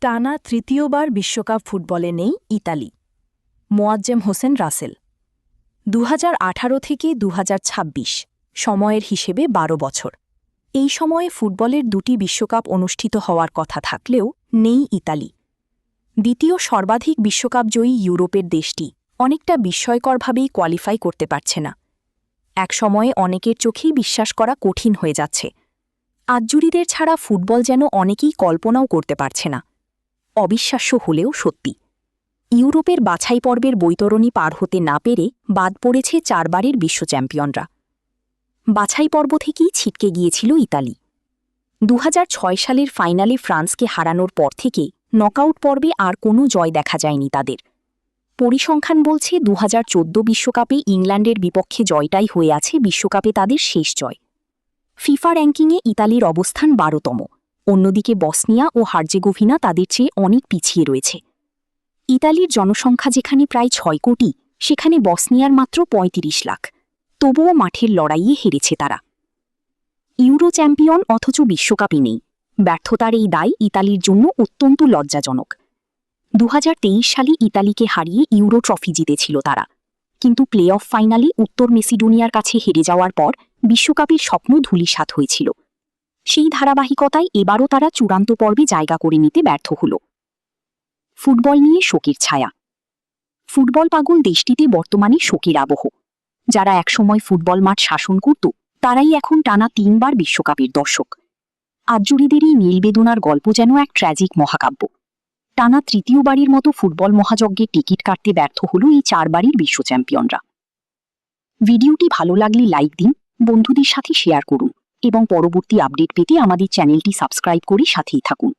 টানা তৃতীয়বার বিশ্বকাপ ফুটবলে নেই ইতালি। মোয়াজ্জেম হোসেন রাসেল। 2018 থেকে 2026 সময়ের হিসেবে 12 বছর। এই সময়ে ফুটবলের দুটি বিশ্বকাপ অনুষ্ঠিত হওয়ার কথা থাকলেও নেই ইতালি। দ্বিতীয় সর্বাধিক বিশ্বকাপজয়ী ইউরোপের দেশটি অনেকটা বিস্ময়করভাবেই কোয়ালিফাই করতে পারছে না। এক সময়ে অনেকের চোখেই বিশ্বাস করা কঠিন হয়ে যাচ্ছে। আজ্জুরিদের ছাড়া ফুটবল যেন অনেকেই কল্পনাও করতে পারছে না। অবিশ্বাস্য হলেও সত্যি, ইউরোপের বাছাই পর্বের বৈতরণী পার হতে না পেরে বাদ পড়েছে চারবারের বিশ্ব চ্যাম্পিয়নরা। বাছাই পর্ব থেকেই ছিটকে গিয়েছিল ইতালি। 2006 সালের ফাইনালে ফ্রান্সকে হারানোর পর থেকে নকআউট পর্বে আর কোনো জয় দেখা যায়নি তাদের। পরিসংখ্যান বলছে 2014 বিশ্বকাপে ইংল্যান্ডের বিপক্ষে জয়টাই হয়ে আছে বিশ্বকাপে তাদের শেষ জয়। ফিফা র্যাঙ্কিংয়ে ইতালির অবস্থান 12তম। অন্যদিকে বসনিয়া ও হার্জেগোভিনা তাদের চেয়ে অনেক পিছিয়ে রয়েছে। ইতালির জনসংখ্যা যেখানে প্রায় 6 কোটি, সেখানে বসনিয়ার মাত্র 35 লাখ। তবুও মাঠের লড়াইয়ে হেরেছে তারা। ইউরো চ্যাম্পিয়ন অথচ বিশ্বকাপই নেই। ব্যর্থতার এই দায় ইতালির জন্য অত্যন্ত লজ্জাজনক। 2023 সালে ইতালিকে হারিয়ে ইউরো ট্রফি জিতেছিল তারা, কিন্তু প্লে অফ ফাইনালে উত্তর মেসিডোনিয়ার কাছে হেরে যাওয়ার পর বিশ্বকাপের স্বপ্ন ধূলিসাৎ হয়েছিল। সেই ধারাবাহিকতায় এবারও তারা চূড়ান্ত পর্বে জায়গা করে নিতে ব্যর্থ হল। ফুটবল নিয়ে শোকের ছায়া। ফুটবল পাগল দেশটিতে বর্তমানে শোকের আবহ। যারা একসময় ফুটবল মাঠ শাসন করত, তারাই এখন টানা 3 বার বিশ্বকাপের দর্শক। আজ্জুরিদের এই নীলবেদনার গল্প যেন এক ট্র্যাজিক মহাকাব্য। টানা তৃতীয়বারের মতো ফুটবল মহাযজ্ঞের টিকিট কাটতে ব্যর্থ হল এই 4 বারের বিশ্ব চ্যাম্পিয়নরা। ভিডিওটি ভালো লাগলে লাইক দিন, বন্ধুদের সাথে শেয়ার করুন এবং পরবর্তী আপডেট পেতে আমাদের চ্যানেলটি সাবস্ক্রাইব করে সাথেই থাকুন।